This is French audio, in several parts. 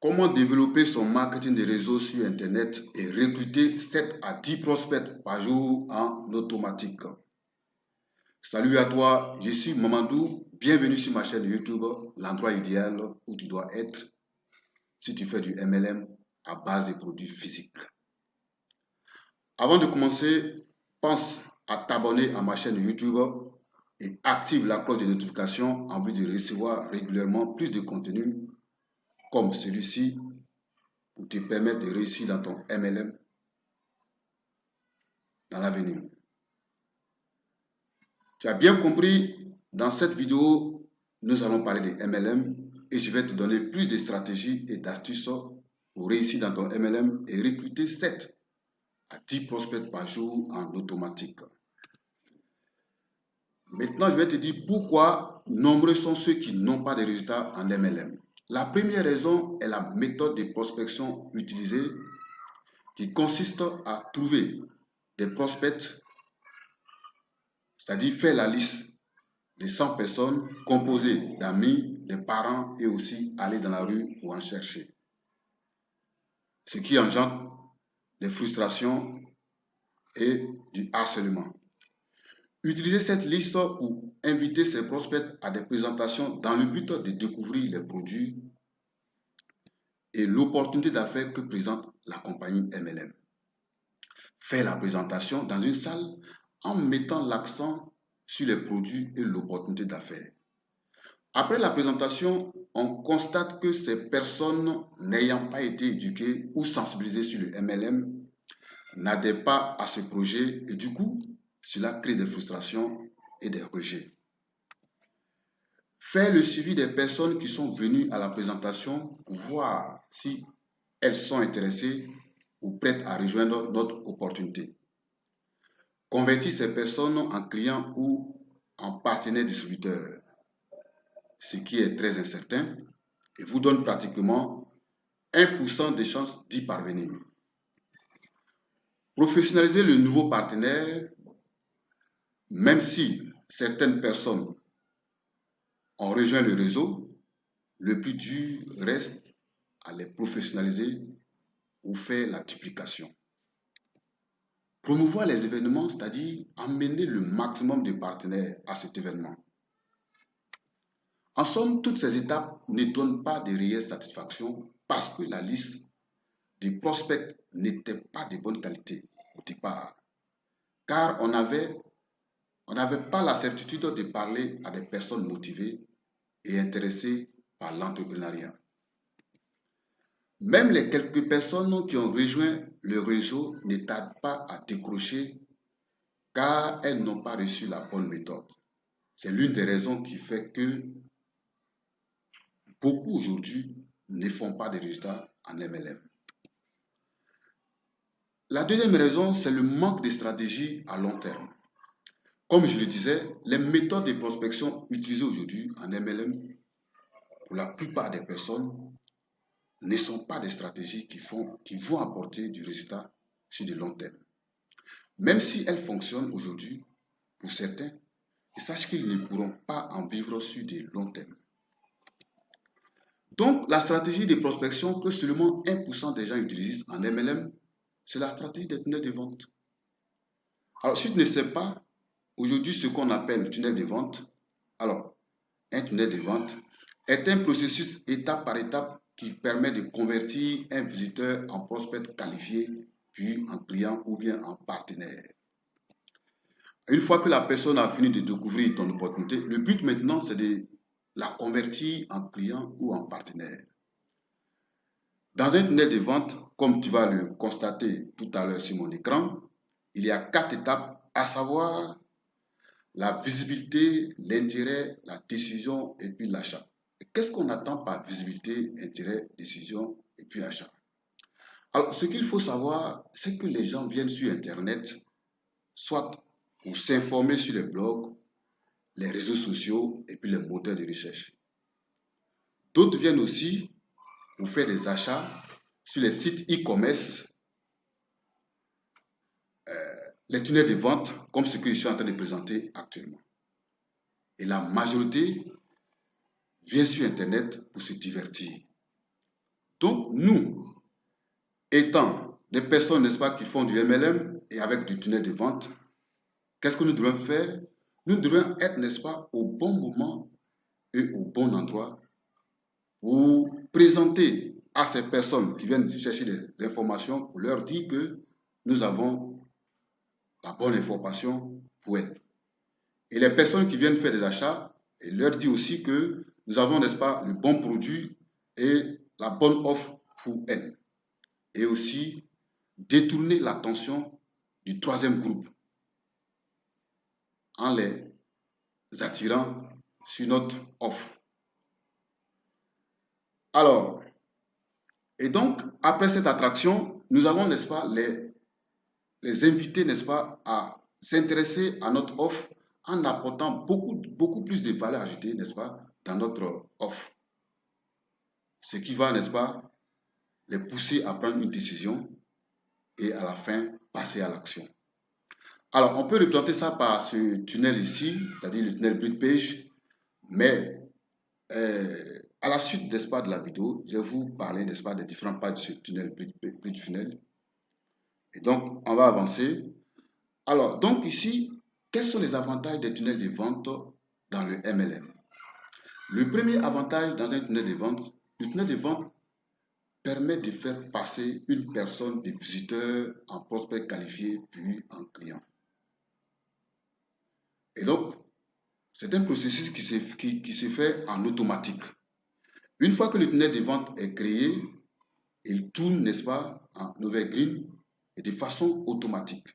Comment développer son marketing de réseau sur Internet et recruter 7 à 10 prospects par jour en automatique? Salut à toi, je suis Mamadou. Bienvenue sur ma chaîne YouTube, l'endroit idéal où tu dois être si tu fais du MLM à base de produits physiques. Avant de commencer, pense à t'abonner à ma chaîne YouTube et active la cloche de notification en vue de recevoir régulièrement plus de contenu comme celui-ci pour te permettre de réussir dans ton MLM dans l'avenir. Tu as bien compris, dans cette vidéo, nous allons parler de MLM et je vais te donner plus de stratégies et d'astuces pour réussir dans ton MLM et recruter 7 à 10 prospects par jour en automatique. Maintenant, je vais te dire pourquoi nombreux sont ceux qui n'ont pas de résultats en MLM. La première raison est la méthode de prospection utilisée qui consiste à trouver des prospects, c'est-à-dire faire la liste de 100 personnes composées d'amis, de parents et aussi aller dans la rue pour en chercher. Ce qui engendre des frustrations et du harcèlement. Utiliser cette liste ou inviter ses prospects à des présentations dans le but de découvrir les produits et l'opportunité d'affaires que présente la compagnie MLM. Faire la présentation dans une salle en mettant l'accent sur les produits et l'opportunité d'affaires. Après la présentation, on constate que ces personnes n'ayant pas été éduquées ou sensibilisées sur le MLM n'adhèrent pas à ce projet et du coup, cela crée des frustrations et des rejets. Faire le suivi des personnes qui sont venues à la présentation pour voir si elles sont intéressées ou prêtes à rejoindre notre opportunité. Convertir ces personnes en clients ou en partenaires distributeurs, ce qui est très incertain et vous donne pratiquement 1% de chances d'y parvenir. Professionnaliser le nouveau partenaire, même si certaines personnes ont rejoint le réseau, le plus dur reste à les professionnaliser ou faire la duplication. Promouvoir les événements, c'est-à-dire amener le maximum de partenaires à cet événement. En somme, toutes ces étapes ne donnent pas de réelle satisfaction parce que la liste des prospects n'était pas de bonne qualité au départ, car on n'avait pas la certitude de parler à des personnes motivées et intéressées par l'entrepreneuriat. Même les quelques personnes qui ont rejoint le réseau ne tardent pas à décrocher car elles n'ont pas reçu la bonne méthode. C'est l'une des raisons qui fait que beaucoup aujourd'hui ne font pas de résultats en MLM. La deuxième raison, c'est le manque de stratégie à long terme. Comme je le disais, les méthodes de prospection utilisées aujourd'hui en MLM, pour la plupart des personnes, ne sont pas des stratégies qui vont apporter du résultat sur le long terme. Même si elles fonctionnent aujourd'hui, pour certains, ils sachent qu'ils ne pourront pas en vivre sur du long terme. Donc, la stratégie de prospection que seulement 1% des gens utilisent en MLM, c'est la stratégie des tunnels de vente. Alors, si tu ne sais pas aujourd'hui ce qu'on appelle le tunnel de vente, alors, un tunnel de vente est un processus étape par étape qui permet de convertir un visiteur en prospect qualifié, puis en client ou bien en partenaire. Une fois que la personne a fini de découvrir ton opportunité, le but maintenant, c'est de la convertir en client ou en partenaire. Dans un tunnel de vente, comme tu vas le constater tout à l'heure sur mon écran, il y a 4 étapes, à savoir la visibilité, l'intérêt, la décision et puis l'achat. Qu'est-ce qu'on attend par visibilité, intérêt, décision et puis achat? Alors, ce qu'il faut savoir, c'est que les gens viennent sur Internet, soit pour s'informer sur les blogs, les réseaux sociaux et puis les moteurs de recherche. D'autres viennent aussi pour faire des achats sur les sites e-commerce, les tunnels de vente, comme ce que je suis en train de présenter actuellement. Et la majorité vient sur Internet pour se divertir. Donc, nous, étant des personnes, n'est-ce pas, qui font du MLM et avec du tunnel de vente, qu'est-ce que nous devons faire? Nous devons être, n'est-ce pas, au bon moment et au bon endroit pour présenter à ces personnes qui viennent chercher des informations, pour leur dire que nous avons la bonne information pour elles. Et les personnes qui viennent faire des achats, et leur dit aussi que nous avons, n'est-ce pas, le bon produit et la bonne offre pour elles. Et aussi détourner l'attention du troisième groupe en les attirant sur notre offre. Alors, et donc, après cette attraction, nous avons, n'est-ce pas, les invités, n'est-ce pas, à s'intéresser à notre offre en apportant beaucoup plus de valeur ajoutée, n'est-ce pas, dans notre offre. Ce qui va, n'est-ce pas, les pousser à prendre une décision et à la fin, passer à l'action. Alors, on peut représenter ça par ce tunnel ici, c'est-à-dire le tunnel Brute Page, mais à la suite, n'est-ce pas, de la vidéo, je vais vous parler, n'est-ce pas, des différentes parts de ce tunnel Brute Funnel. Et donc, on va avancer. Alors, donc ici, quels sont les avantages des tunnels de vente dans le MLM? Le premier avantage dans un tunnel de vente, le tunnel de vente permet de faire passer une personne de visiteur en prospect qualifié puis en client. Et donc, c'est un processus qui se fait en automatique. Une fois que le tunnel de vente est créé, il tourne, n'est-ce pas, en evergreen et de façon automatique.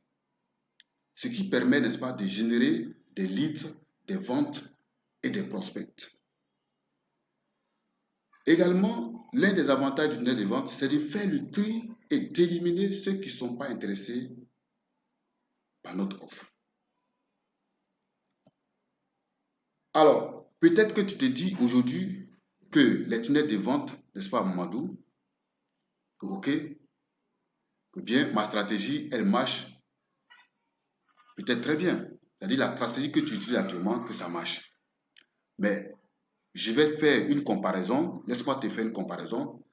Ce qui permet, n'est-ce pas, de générer des leads, des ventes et des prospects. Également, l'un des avantages du tunnel de vente, c'est de faire le tri et d'éliminer ceux qui ne sont pas intéressés par notre offre. Alors, peut-être que tu te dis aujourd'hui que les tunnels de vente, n'est-ce pas, Mamadou, ok, que bien ma stratégie, elle marche peut-être très bien. C'est-à-dire la stratégie que tu utilises actuellement, que ça marche. Mais je vais faire une comparaison, laisse-moi te faire une comparaison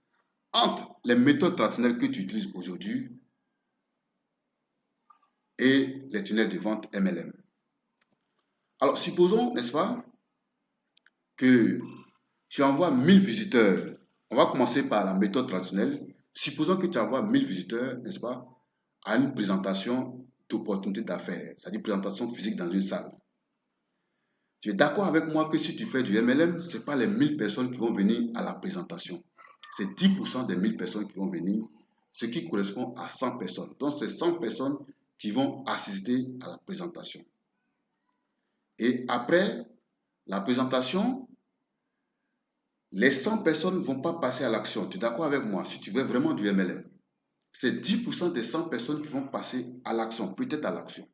entre les méthodes traditionnelles que tu utilises aujourd'hui et les tunnels de vente MLM. Alors, supposons, n'est-ce pas, que tu envoies 1000 visiteurs. On va commencer par la méthode traditionnelle. Supposons que tu envoies 1000 visiteurs, n'est-ce pas, à une présentation d'opportunité d'affaires, c'est-à-dire présentation physique dans une salle. Tu es d'accord avec moi que si tu fais du MLM, ce n'est pas les 1000 personnes qui vont venir à la présentation. C'est 10% des 1000 personnes qui vont venir, ce qui correspond à 100 personnes. Donc, c'est 100 personnes qui vont assister à la présentation. Et après la présentation, les 100 personnes ne vont pas passer à l'action. Tu es d'accord avec moi? Si tu veux vraiment du MLM, c'est 10% des 100 personnes qui vont passer à l'action, peut-être à l'action.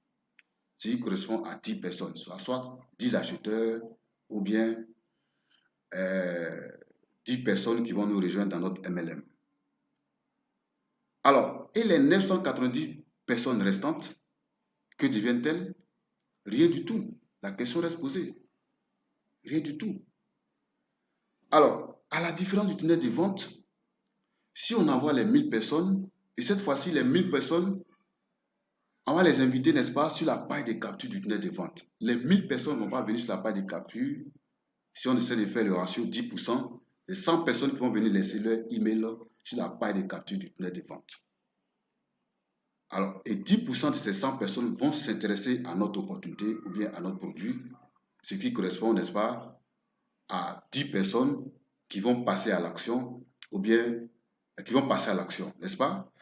Ce qui correspond à 10 personnes, soit 10 acheteurs ou bien 10 personnes qui vont nous rejoindre dans notre MLM. Alors, et les 990 personnes restantes, que deviennent-elles? Rien du tout. La question reste posée. Rien du tout. Alors, à la différence du tunnel de vente, si on envoie les 1000 personnes, et cette fois-ci, les 1000 personnes, on va les inviter, n'est-ce pas, sur la page de capture du tunnel de vente. Les 1000 personnes ne vont pas venir sur la page de capture. Si on essaie de faire le ratio 10%, les 100 personnes qui vont venir laisser leur email sur la page de capture du tunnel de vente. Alors, et 10% de ces 100 personnes vont s'intéresser à notre opportunité ou bien à notre produit, ce qui correspond, n'est-ce pas, à 10 personnes qui vont passer à l'action ou bien qui vont passer à l'action, n'est-ce pas?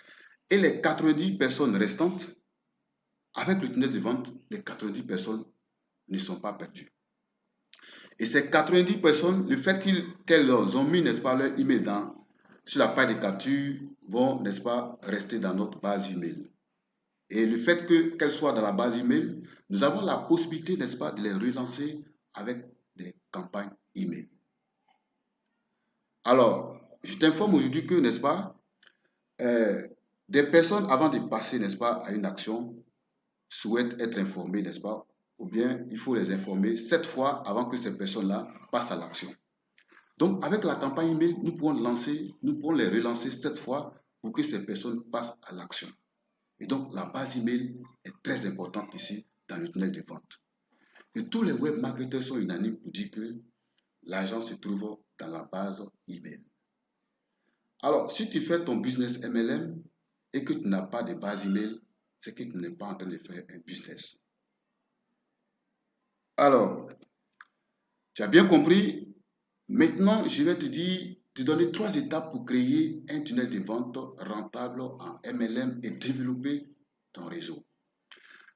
Et les 90 personnes restantes, avec le tunnel de vente, les 90 personnes ne sont pas perdues. Et ces 90 personnes, le fait qu'elles ont mis, n'est-ce pas, leur email sur la page de capture, vont, n'est-ce pas, rester dans notre base email. Et le fait qu'elles soient dans la base email, nous avons la possibilité, n'est-ce pas, de les relancer avec des campagnes email. Alors, je t'informe aujourd'hui que, n'est-ce pas, des personnes, avant de passer, n'est-ce pas, à une action, souhaitent être informées, n'est-ce pas, ou bien il faut les informer 7 fois avant que ces personnes-là passent à l'action. Donc, avec la campagne email, nous pouvons les relancer cette fois pour que ces personnes passent à l'action. Et donc, la base email est très importante ici dans le tunnel de vente. Et tous les web marketeurs sont unanimes pour dire que l'argent se trouve dans la base email. Alors, si tu fais ton business MLM et que tu n'as pas de base email, c'est que tu n'es pas en train de faire un business. Alors, tu as bien compris. Maintenant, je vais te donner 3 étapes pour créer un tunnel de vente rentable en MLM et développer ton réseau.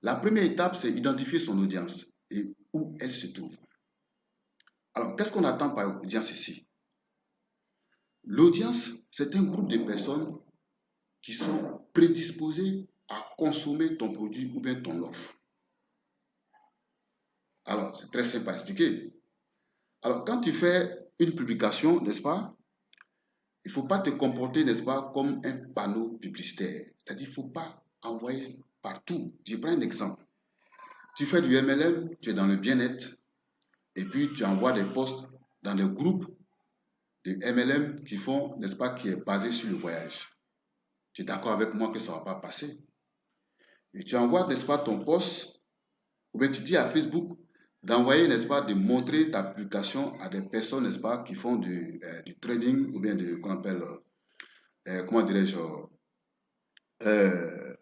La première étape, c'est identifier son audience et où elle se trouve. Alors, qu'est-ce qu'on attend par audience ici? L'audience, c'est un groupe de personnes qui sont prédisposées à consommer ton produit ou bien ton offre. Alors, c'est très simple à expliquer. Alors, quand tu fais une publication, n'est-ce pas, il ne faut pas te comporter, n'est-ce pas, comme un panneau publicitaire. C'est-à-dire, il ne faut pas envoyer partout. Je prends un exemple. Tu fais du MLM, tu es dans le bien-être, et puis tu envoies des posts dans des groupes de MLM qui font, n'est-ce pas, qui est basé sur le voyage. Tu es d'accord avec moi que ça ne va pas passer. Et tu envoies, n'est-ce pas, ton post, ou bien tu dis à Facebook d'envoyer, n'est-ce pas, de montrer ta publication à des personnes, n'est-ce pas, qui font du trading, ou bien qu'on appelle, comment dirais-je, euh,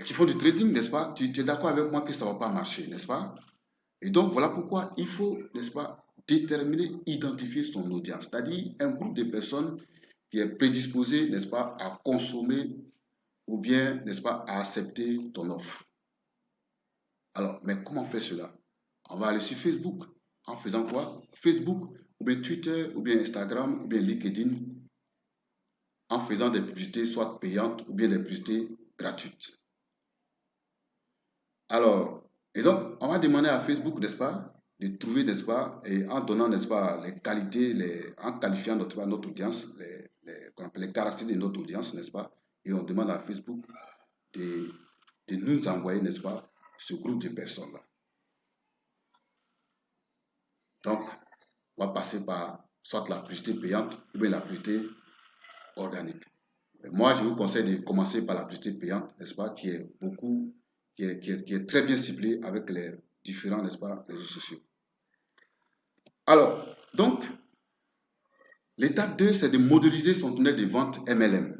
qui font du trading, n'est-ce pas? Tu es d'accord avec moi que ça ne va pas marcher, n'est-ce pas? Et donc, voilà pourquoi il faut, n'est-ce pas, déterminer, identifier son audience, c'est-à-dire un groupe de personnes qui est prédisposé, n'est-ce pas, à consommer ou bien, n'est-ce pas, à accepter ton offre. Alors, mais comment on fait cela? On va aller sur Facebook en faisant quoi? Facebook, ou bien Twitter, ou bien Instagram, ou bien LinkedIn, en faisant des publicités soit payantes ou bien des publicités gratuites. Alors, et donc, on va demander à Facebook, n'est-ce pas, de trouver, n'est-ce pas, et en donnant, n'est-ce pas, les qualités, en qualifiant notre audience, les caractéristiques de notre audience, n'est-ce pas, et on demande à Facebook de nous envoyer, n'est-ce pas, ce groupe de personnes-là. Donc, on va passer par soit la publicité payante ou bien la publicité organique. Mais moi, je vous conseille de commencer par la publicité payante, n'est-ce pas, qui est très bien ciblée avec les différents, n'est-ce pas, réseaux sociaux. Alors, donc, l'étape 2, c'est de modéliser son tunnel de vente MLM.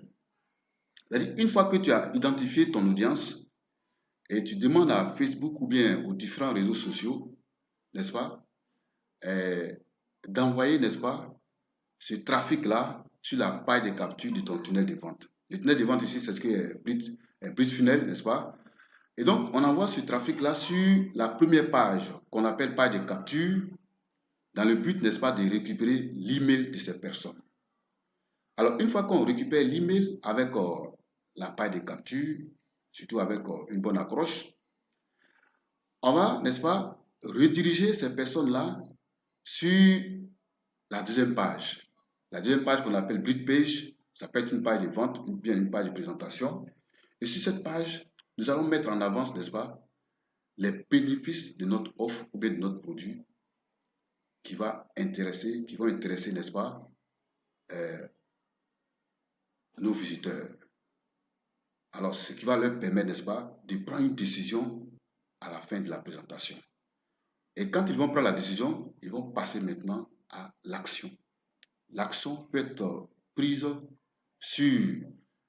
C'est-à-dire, une fois que tu as identifié ton audience et tu demandes à Facebook ou bien aux différents réseaux sociaux, n'est-ce pas, d'envoyer, n'est-ce pas, ce trafic-là sur la page de capture de ton tunnel de vente. Le tunnel de vente ici, c'est ce qui est Bridge Funnel, n'est-ce pas? Et donc, on envoie ce trafic-là sur la première page qu'on appelle page de capture, dans le but, n'est-ce pas, de récupérer l'email de ces personnes. Alors, une fois qu'on récupère l'email avec la page de capture, surtout avec une bonne accroche, on va, n'est-ce pas, rediriger ces personnes-là sur la deuxième page. La deuxième page qu'on appelle Bridge Page, ça peut être une page de vente ou bien une page de présentation. Et sur cette page, nous allons mettre en avance, n'est-ce pas, les bénéfices de notre offre ou bien de notre produit qui vont intéresser, n'est-ce pas, nos visiteurs. Alors, ce qui va leur permettre, n'est-ce pas, de prendre une décision à la fin de la présentation. Et quand ils vont prendre la décision, ils vont passer maintenant à l'action. L'action peut être prise sur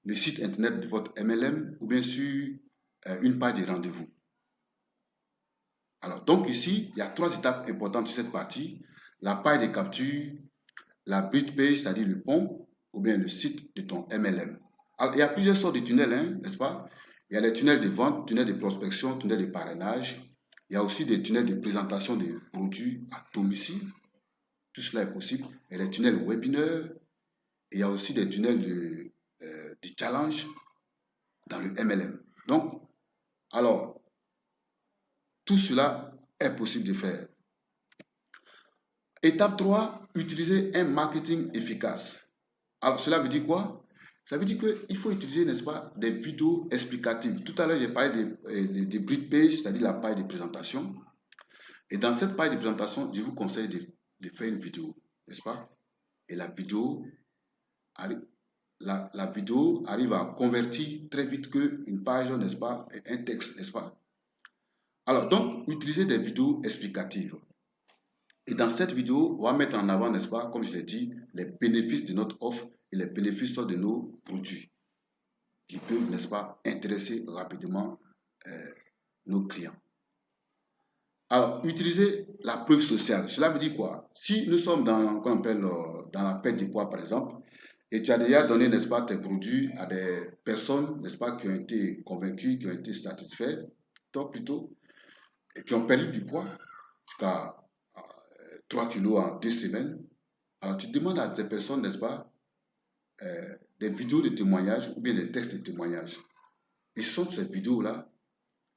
le site internet de votre MLM ou bien sur une page de rendez-vous. Alors, donc ici, il y a 3 étapes importantes sur cette partie. La page de capture, la bridge page, c'est-à-dire le pont, ou bien le site de ton MLM. Alors, il y a plusieurs sortes de tunnels, hein, n'est-ce pas? Il y a les tunnels de vente, tunnels de prospection, tunnels de parrainage. Il y a aussi des tunnels de présentation des produits à domicile. Tout cela est possible. Il y a les tunnels webinaires. Et il y a aussi des tunnels de challenge dans le MLM. Donc, alors, tout cela est possible de faire. Étape 3, utiliser un marketing efficace. Alors, cela veut dire quoi? Ça veut dire qu'il faut utiliser, n'est-ce pas, des vidéos explicatives. Tout à l'heure, j'ai parlé bridge page, c'est-à-dire la page de présentation. Et dans cette page de présentation, je vous conseille de faire une vidéo, n'est-ce pas? Et la vidéo arrive, la vidéo arrive à convertir très vite qu'une page, n'est-ce pas, et un texte, n'est-ce pas? Alors, donc, utiliser des vidéos explicatives. Et dans cette vidéo, on va mettre en avant, n'est-ce pas, comme je l'ai dit, les bénéfices de notre offre et les bénéfices de nos produits qui peuvent, n'est-ce pas, intéresser rapidement euh, nos clients. Alors, utiliser la preuve sociale, cela veut dire quoi? Si nous sommes dans, qu'on appelle, dans la perte de poids, par exemple, et tu as déjà donné, n'est-ce pas, tes produits à des personnes, n'est-ce pas, qui ont été convaincues, qui ont été satisfaits, toi plutôt, et qui ont perdu du poids jusqu'à 3 kilos en 2 semaines. Alors, tu demandes à ces personnes, n'est-ce pas, des vidéos de témoignages ou bien des textes de témoignages. Et ce sont ces vidéos-là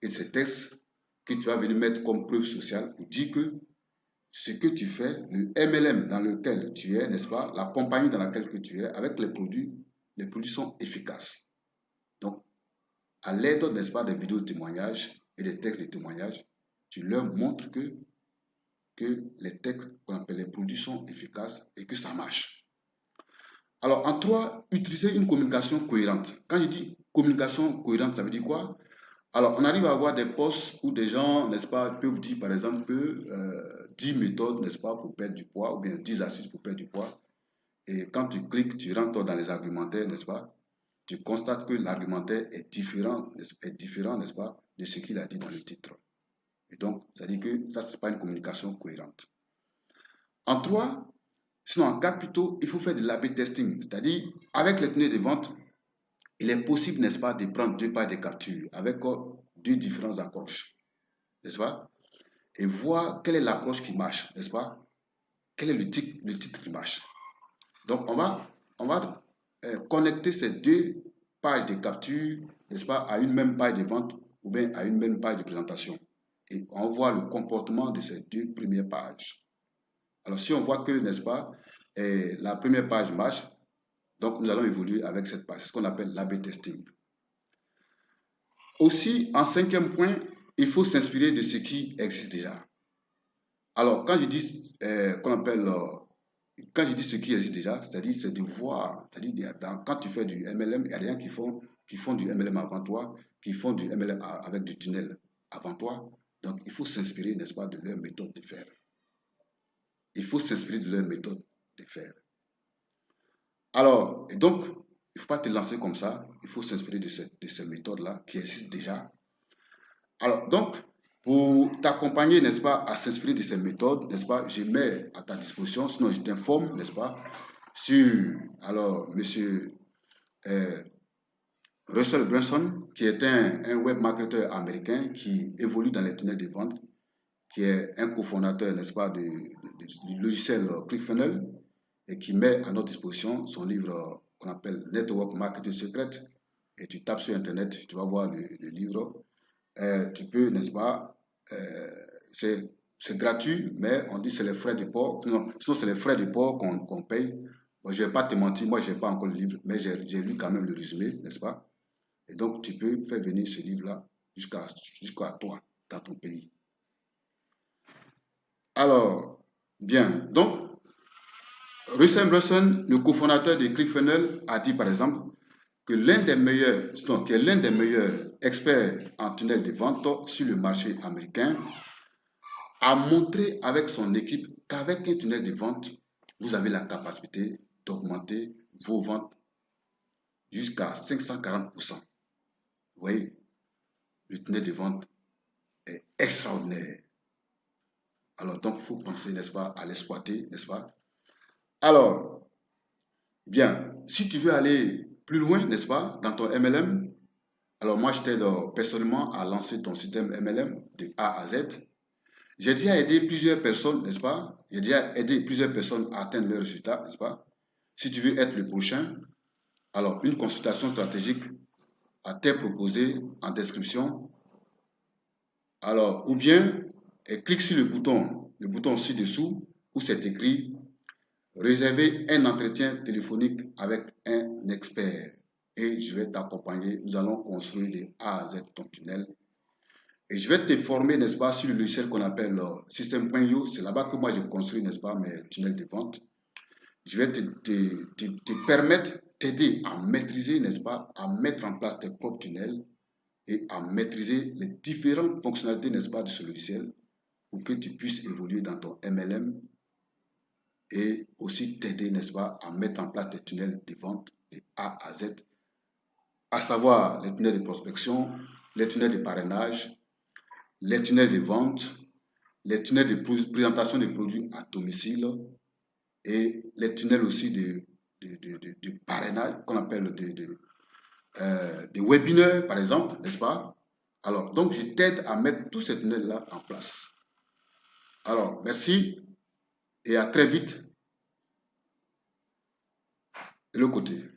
et ces textes que tu vas venir mettre comme preuve sociale pour dire que ce que tu fais, le MLM dans lequel tu es, n'est-ce pas, la compagnie dans laquelle que tu es, avec les produits sont efficaces. Donc, à l'aide, n'est-ce pas, des vidéos de témoignages et des textes de témoignages, tu leur montres que les textes qu'on appelle les produits sont efficaces et que ça marche. Alors, en trois, utiliser une communication cohérente. Quand je dis communication cohérente, ça veut dire quoi? Alors, on arrive à avoir des posts où des gens, n'est-ce pas, peuvent dire par exemple que 10 méthodes, n'est-ce pas, pour perdre du poids, ou bien 10 astuces pour perdre du poids. Et quand tu cliques, tu rentres dans les argumentaires, n'est-ce pas, tu constates que l'argumentaire est différent, n'est-ce pas, de ce qu'il a dit dans le titre. Et donc, ça dit que ça, ce n'est pas une communication cohérente. En trois, sinon en quatre plutôt, il faut faire de l'A/B testing, c'est-à-dire avec les tunnels de vente, il est possible, n'est-ce pas, de prendre deux pages de capture avec deux différentes approches, n'est-ce pas, et voir quelle est l'approche qui marche, n'est-ce pas, quel est le titre qui marche. Donc, on va connecter ces deux pages de capture, n'est-ce pas, à une même page de vente ou bien à une même page de présentation. Et on voit le comportement de ces deux premières pages. Alors, si on voit que, n'est-ce pas, la première page marche, donc nous allons évoluer avec cette page. C'est ce qu'on appelle l'A/B testing. Aussi, en cinquième point, il faut s'inspirer de ce qui existe déjà. Alors, quand je dis quand je dis ce qui existe déjà, c'est-à-dire c'est de voir, c'est-à-dire quand tu fais du MLM, il y a des gens qui font du MLM avant toi, qui font du MLM avec du tunnel avant toi. Donc, il faut s'inspirer, n'est-ce pas, de leur méthode de faire. Il faut s'inspirer de leur méthode de faire. Alors, et donc, il ne faut pas te lancer comme ça, il faut s'inspirer de ces méthodes-là qui existent déjà. Alors, donc, pour t'accompagner, n'est-ce pas, à s'inspirer de ces méthodes, n'est-ce pas, je mets à ta disposition, sinon je t'informe, n'est-ce pas, sur, alors, monsieur Russell Brunson, qui est un web marketeur américain qui évolue dans les tunnels de vente, qui est un cofondateur, n'est-ce pas, du logiciel ClickFunnels et qui met à notre disposition son livre qu'on appelle Network Marketing Secret. Et tu tapes sur Internet, tu vas voir le livre. Tu peux, n'est-ce pas, c'est gratuit, mais on dit c'est les frais de port. Non, sinon c'est les frais de port qu'on paye. Bon, je ne vais pas te mentir, moi je n'ai pas encore le livre, mais j'ai lu quand même le résumé, n'est-ce pas? Et donc tu peux faire venir ce livre-là jusqu'à toi, dans ton pays. Alors, bien, donc, Russell Brunson, le cofondateur de ClickFunnels, a dit par exemple que l'un des meilleurs experts en tunnel de vente sur le marché américain a montré avec son équipe qu'avec un tunnel de vente, vous avez la capacité d'augmenter vos ventes jusqu'à 540%. Vous voyez, le tunnel de vente est extraordinaire. Alors, donc, il faut penser, n'est-ce pas, à l'exploiter, n'est-ce pas? Alors, bien, si tu veux aller plus loin, n'est-ce pas, dans ton MLM, alors moi, je t'aide personnellement à lancer ton système MLM de A à Z. J'ai déjà aidé plusieurs personnes, n'est-ce pas? J'ai déjà aidé plusieurs personnes à atteindre leurs résultats, n'est-ce pas? Si tu veux être le prochain, alors une consultation stratégique à t'être proposée en description. Alors, ou bien, clique sur le bouton ci-dessous, où c'est écrit réserver un entretien téléphonique avec un expert. Et je vais t'accompagner. Nous allons construire de A à Z ton tunnel. Et je vais te former, n'est-ce pas, sur le logiciel qu'on appelle System.io. C'est là-bas que moi je construis, n'est-ce pas, mes tunnels de vente. Je vais te permettre, t'aider à maîtriser, n'est-ce pas, à mettre en place tes propres tunnels et à maîtriser les différentes fonctionnalités, n'est-ce pas, de ce logiciel pour que tu puisses évoluer dans ton MLM et aussi t'aider, n'est-ce pas, à mettre en place tes tunnels de vente de A à Z, à savoir les tunnels de prospection, les tunnels de parrainage, les tunnels de vente, les tunnels de présentation des produits à domicile et les tunnels aussi de parrainage qu'on appelle des webinaires, par exemple, n'est-ce pas? Alors, donc, je t'aide à mettre tous ces tunnels-là en place. Alors, merci et à très vite de l'autre côté.